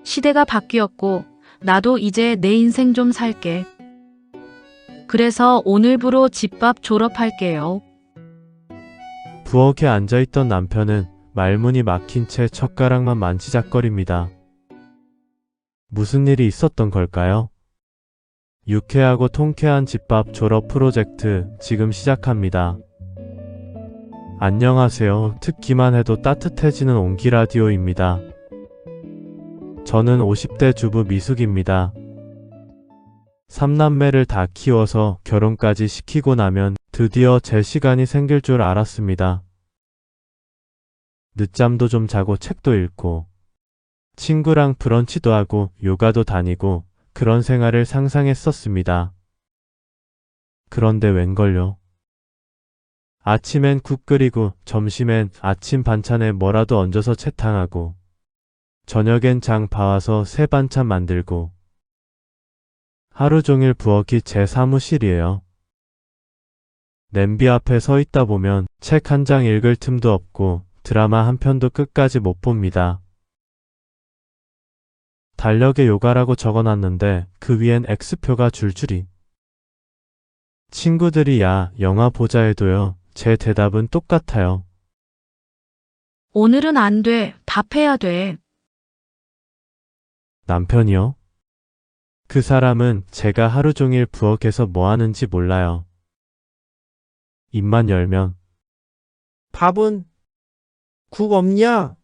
시대가 바뀌었고, 나도 이제 내 인생 좀 살게. 그래서 오늘부로 집밥 졸업할게요. 부엌에 앉아있던 남편은 말문이 막힌 채 젓가락만 만지작거립니다. 무슨 일이 있었던 걸까요? 유쾌하고 통쾌한 집밥 졸업 프로젝트 지금 시작합니다. 안녕하세요. 듣기만 해도 따뜻해지는 온기 라디오입니다. 저는 50대 주부 미숙입니다. 3남매를 다 키워서 결혼까지 시키고 나면 드디어 제 시간이 생길 줄 알았습니다. 늦잠도 좀 자고 책도 읽고 친구랑 브런치도 하고 요가도 다니고 그런 생활을 상상했었습니다. 그런데 웬걸요? 아침엔 국 끓이고 점심엔 아침 반찬에 뭐라도 얹어서 채탕하고 저녁엔 장 봐와서 새 반찬 만들고 하루 종일 부엌이 제 사무실이에요. 냄비 앞에 서 있다 보면 책 한 장 읽을 틈도 없고 드라마 한 편도 끝까지 못 봅니다. 달력에 요가라고 적어놨는데 그 위엔 X표가 줄줄이. 친구들이 야, 영화 보자 해도요. 제 대답은 똑같아요. 오늘은 안 돼. 밥해야 돼. 남편이요? 그 사람은 제가 하루 종일 부엌에서 뭐 하는지 몰라요. 입만 열면 밥은? 국 없냐?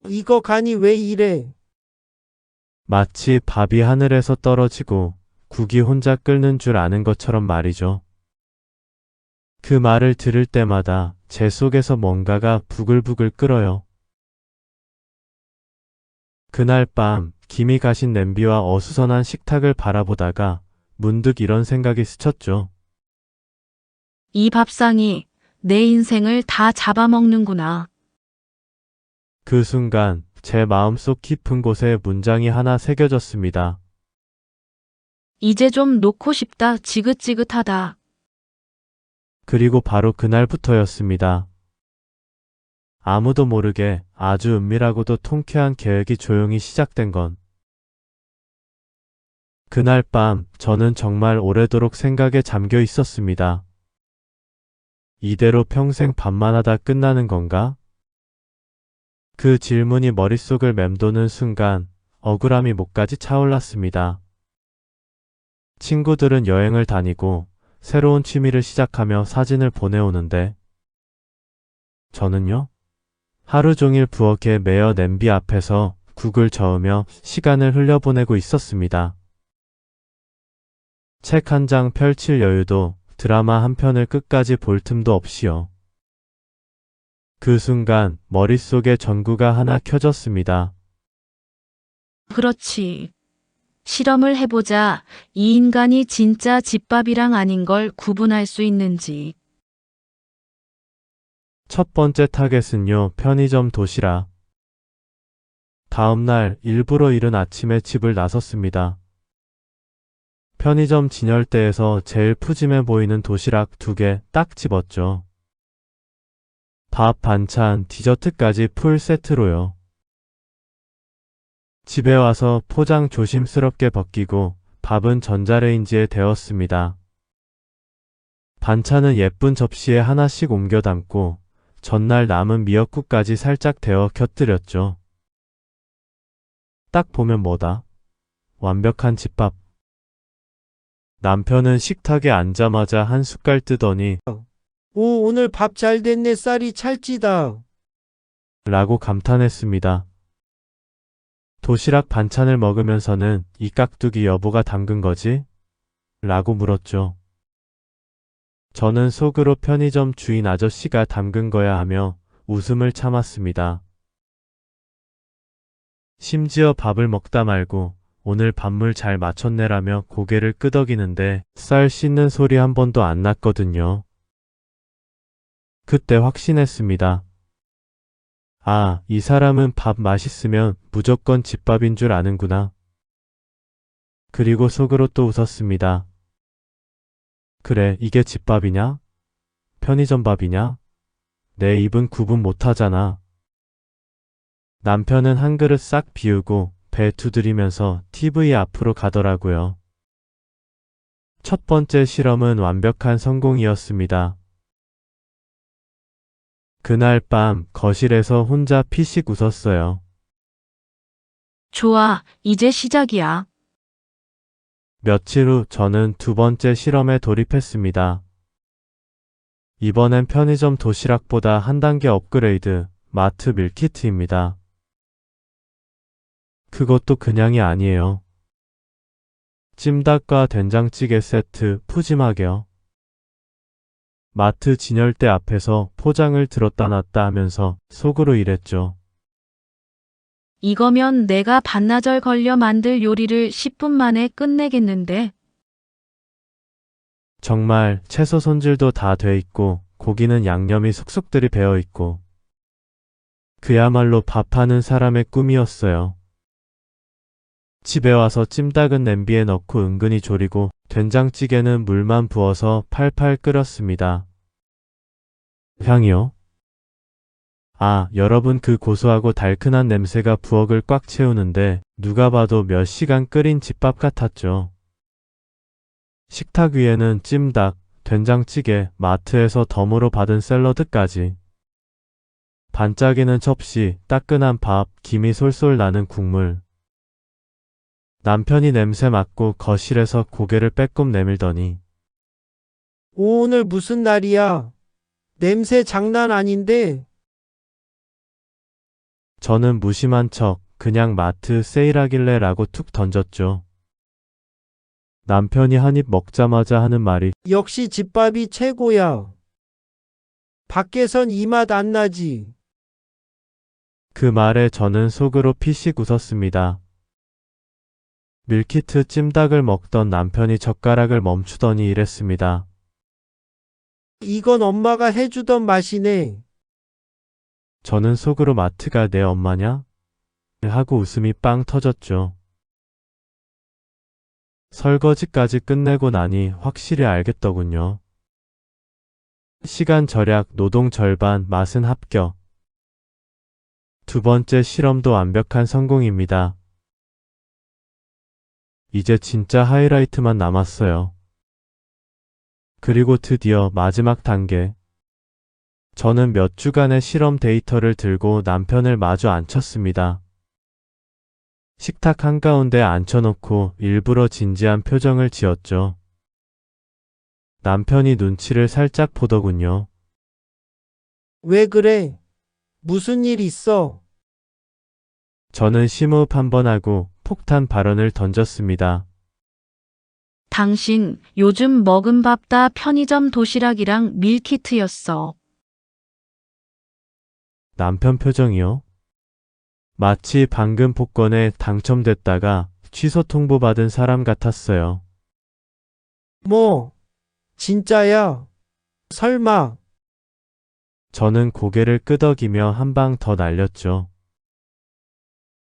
이거 간이 왜 이래? 마치 밥이 하늘에서 떨어지고 국이 혼자 끓는 줄 아는 것처럼 말이죠. 그 말을 들을 때마다 제 속에서 뭔가가 부글부글 끓어요. 그날 밤 김이 가신 냄비와 어수선한 식탁을 바라보다가 문득 이런 생각이 스쳤죠. 이 밥상이 내 인생을 다 잡아먹는구나. 그 순간 제 마음속 깊은 곳에 문장이 하나 새겨졌습니다. 이제 좀 놓고 싶다. 지긋지긋하다. 그리고 바로 그날부터였습니다. 아무도 모르게 아주 은밀하고도 통쾌한 계획이 조용히 시작된 건 그날 밤 저는 정말 오래도록 생각에 잠겨 있었습니다. 이대로 평생 밥만 하다 끝나는 건가? 그 질문이 머릿속을 맴도는 순간 억울함이 목까지 차올랐습니다. 친구들은 여행을 다니고 새로운 취미를 시작하며 사진을 보내오는데 저는요? 하루 종일 부엌에 매여 냄비 앞에서 국을 저으며 시간을 흘려보내고 있었습니다. 책 한 장 펼칠 여유도 드라마 한 편을 끝까지 볼 틈도 없이요. 그 순간 머릿속에 전구가 하나 켜졌습니다. 그렇지. 실험을 해보자. 이 인간이 진짜 집밥이랑 아닌 걸 구분할 수 있는지. 첫 번째 타겟은요, 편의점 도시락. 다음날 일부러 이른 아침에 집을 나섰습니다. 편의점 진열대에서 제일 푸짐해 보이는 도시락 2개 딱 집었죠. 밥, 반찬, 디저트까지 풀 세트로요. 집에 와서 포장 조심스럽게 벗기고 밥은 전자레인지에 데웠습니다. 반찬은 예쁜 접시에 하나씩 옮겨 담고 전날 남은 미역국까지 살짝 데워 곁들였죠. 딱 보면 뭐다? 완벽한 집밥. 남편은 식탁에 앉자마자 한 숟갈 뜨더니 오, 오늘 밥 잘 됐네. 쌀이 찰지다. 라고 감탄했습니다. 도시락 반찬을 먹으면서는 이 깍두기 여보가 담근 거지? 라고 물었죠. 저는 속으로 편의점 주인 아저씨가 담근 거야 하며 웃음을 참았습니다. 심지어 밥을 먹다 말고 오늘 밥물 잘 맞췄네라며 고개를 끄덕이는데 쌀 씻는 소리 한 번도 안 났거든요. 그때 확신했습니다. 아, 이 사람은 밥 맛있으면 무조건 집밥인 줄 아는구나. 그리고 속으로 또 웃었습니다. 그래, 이게 집밥이냐? 편의점 밥이냐? 내 입은 구분 못하잖아. 남편은 한 그릇 싹 비우고 배 두드리면서 TV 앞으로 가더라고요. 첫 번째 실험은 완벽한 성공이었습니다. 그날 밤 거실에서 혼자 피식 웃었어요. 좋아, 이제 시작이야. 며칠 후 저는 두 번째 실험에 돌입했습니다. 이번엔 편의점 도시락보다 한 단계 업그레이드, 마트 밀키트입니다. 그것도 그냥이 아니에요. 찜닭과 된장찌개 세트 푸짐하게요. 마트 진열대 앞에서 포장을 들었다 놨다 하면서 속으로 이랬죠. 이거면 내가 반나절 걸려 만들 요리를 10분 만에 끝내겠는데. 정말 채소 손질도 다 돼 있고 고기는 양념이 쏙쏙들이 배어 있고 그야말로 밥하는 사람의 꿈이었어요. 집에 와서 찜닭은 냄비에 넣고 은근히 졸이고 된장찌개는 물만 부어서 팔팔 끓였습니다. 향이요? 아, 여러분 그 고소하고 달큰한 냄새가 부엌을 꽉 채우는데 누가 봐도 몇 시간 끓인 집밥 같았죠. 식탁 위에는 찜닭, 된장찌개, 마트에서 덤으로 받은 샐러드까지. 반짝이는 접시, 따끈한 밥, 김이 솔솔 나는 국물. 남편이 냄새 맡고 거실에서 고개를 빼꼼 내밀더니 오늘 무슨 날이야? 냄새 장난 아닌데. 저는 무심한 척 그냥 마트 세일하길래 라고 툭 던졌죠. 남편이 한 입 먹자마자 하는 말이 역시 집밥이 최고야. 밖에선 이 맛 안 나지. 그 말에 저는 속으로 피식 웃었습니다. 밀키트 찜닭을 먹던 남편이 젓가락을 멈추더니 이랬습니다. 이건 엄마가 해주던 맛이네. 저는 속으로 마트가 내 엄마냐? 하고 웃음이 빵 터졌죠. 설거지까지 끝내고 나니 확실히 알겠더군요. 시간 절약, 노동 절반, 맛은 합격. 두 번째 실험도 완벽한 성공입니다. 이제 진짜 하이라이트만 남았어요. 그리고 드디어 마지막 단계. 저는 몇 주간의 실험 데이터를 들고 남편을 마주 앉혔습니다. 식탁 한가운데 앉혀놓고 일부러 진지한 표정을 지었죠. 남편이 눈치를 살짝 보더군요. 왜 그래? 무슨 일 있어? 저는 심호흡 한번 하고 폭탄 발언을 던졌습니다. 당신 요즘 먹은 밥 다 편의점 도시락이랑 밀키트였어. 남편 표정이요? 마치 방금 복권에 당첨됐다가 취소 통보받은 사람 같았어요. 뭐? 진짜야? 설마? 저는 고개를 끄덕이며 한 방 더 날렸죠.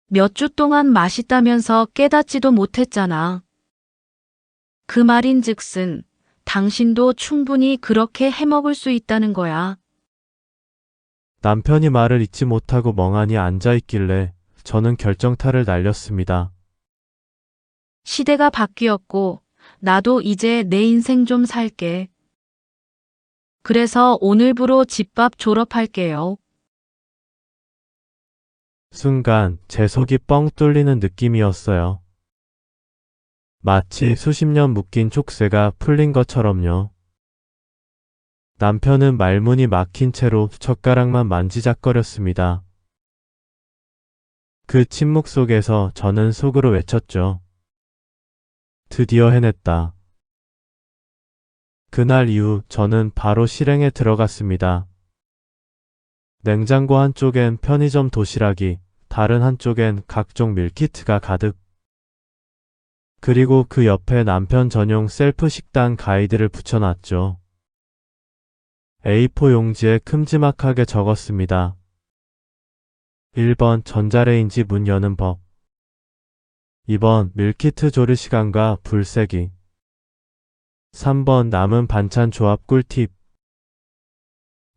몇 주 동안 맛있다면서 깨닫지도 못했잖아. 그 말인즉슨 당신도 충분히 그렇게 해먹을 수 있다는 거야. 남편이 말을 잊지 못하고 멍하니 앉아있길래 저는 결정타를 날렸습니다. 시대가 바뀌었고 나도 이제 내 인생 좀 살게. 그래서 오늘부로 집밥 졸업할게요. 순간 제 속이 뻥 뚫리는 느낌이었어요. 마치 수십 년 묶인 촉새가 풀린 것처럼요. 남편은 말문이 막힌 채로 젓가락만 만지작거렸습니다. 그 침묵 속에서 저는 속으로 외쳤죠. 드디어 해냈다. 그날 이후 저는 바로 실행에 들어갔습니다. 냉장고 한쪽엔 편의점 도시락이, 다른 한쪽엔 각종 밀키트가 가득. 그리고 그 옆에 남편 전용 셀프 식단 가이드를 붙여놨죠. A4 용지에 큼지막하게 적었습니다. 1번 전자레인지 문 여는 법. 2번 밀키트 조리 시간과 불 세기. 3번 남은 반찬 조합 꿀팁.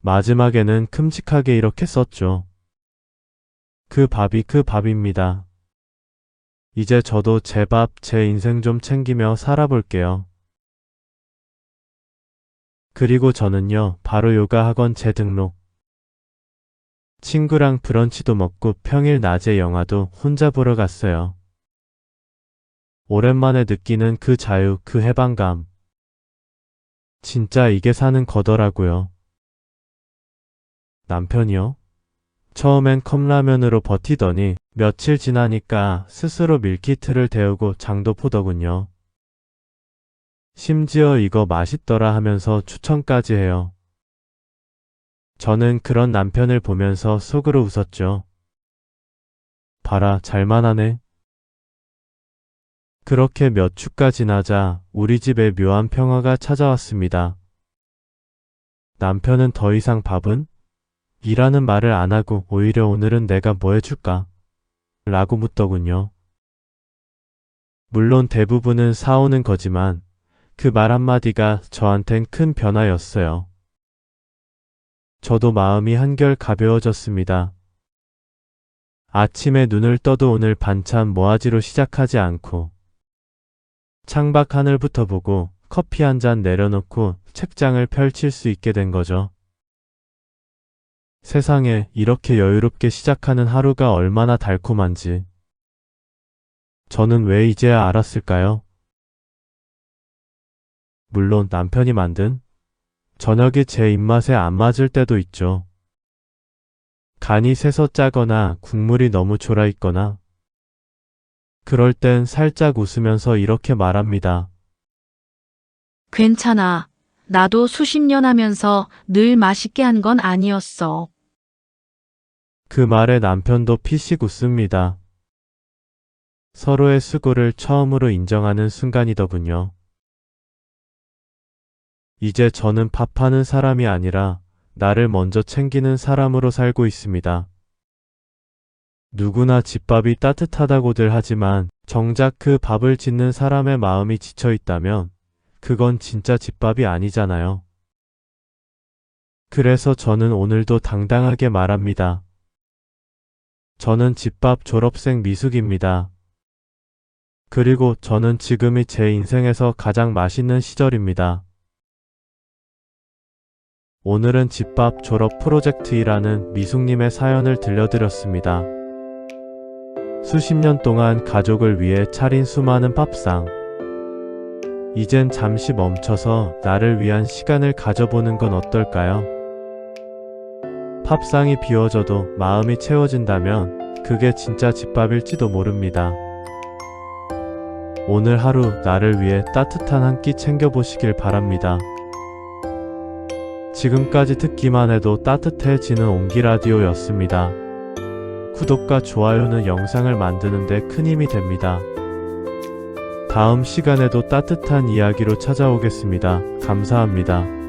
마지막에는 큼직하게 이렇게 썼죠. 그 밥이 그 밥입니다. 이제 저도 제 밥, 제 인생 좀 챙기며 살아볼게요. 그리고 저는요, 바로 요가 학원 재등록. 친구랑 브런치도 먹고 평일 낮에 영화도 혼자 보러 갔어요. 오랜만에 느끼는 그 자유, 그 해방감. 진짜 이게 사는 거더라고요. 남편이요? 처음엔 컵라면으로 버티더니 며칠 지나니까 스스로 밀키트를 데우고 장도 포더군요. 심지어 이거 맛있더라 하면서 추천까지 해요. 저는 그런 남편을 보면서 속으로 웃었죠. 봐라, 잘만 하네. 그렇게 몇 주가 지나자 우리 집에 묘한 평화가 찾아왔습니다. 남편은 더 이상 밥은? 이라는 말을 안 하고 오히려 오늘은 내가 뭐 해줄까? 라고 묻더군요. 물론 대부분은 사오는 거지만 그 말 한마디가 저한텐 큰 변화였어요. 저도 마음이 한결 가벼워졌습니다. 아침에 눈을 떠도 오늘 반찬 뭐하지로 시작하지 않고 창밖 하늘부터 보고 커피 한 잔 내려놓고 책장을 펼칠 수 있게 된 거죠. 세상에 이렇게 여유롭게 시작하는 하루가 얼마나 달콤한지. 저는 왜 이제야 알았을까요? 물론 남편이 만든 저녁이 제 입맛에 안 맞을 때도 있죠. 간이 새서 짜거나 국물이 너무 졸아있거나 그럴 땐 살짝 웃으면서 이렇게 말합니다. 괜찮아. 나도 수십 년 하면서 늘 맛있게 한 건 아니었어. 그 말에 남편도 피식 웃습니다. 서로의 수고를 처음으로 인정하는 순간이더군요. 이제 저는 밥하는 사람이 아니라 나를 먼저 챙기는 사람으로 살고 있습니다. 누구나 집밥이 따뜻하다고들 하지만 정작 그 밥을 짓는 사람의 마음이 지쳐 있다면 그건 진짜 집밥이 아니잖아요. 그래서 저는 오늘도 당당하게 말합니다. 저는 집밥 졸업생 미숙입니다. 그리고 저는 지금이 제 인생에서 가장 맛있는 시절입니다. 오늘은 집밥 졸업 프로젝트이라는 미숙님의 사연을 들려드렸습니다. 수십 년 동안 가족을 위해 차린 수많은 밥상. 이젠 잠시 멈춰서 나를 위한 시간을 가져보는 건 어떨까요? 밥상이 비워져도 마음이 채워진다면 그게 진짜 집밥일지도 모릅니다. 오늘 하루 나를 위해 따뜻한 한 끼 챙겨보시길 바랍니다. 지금까지 듣기만 해도 따뜻해지는 옹기라디오였습니다. 구독과 좋아요는 영상을 만드는 데 큰 힘이 됩니다. 다음 시간에도 따뜻한 이야기로 찾아오겠습니다. 감사합니다.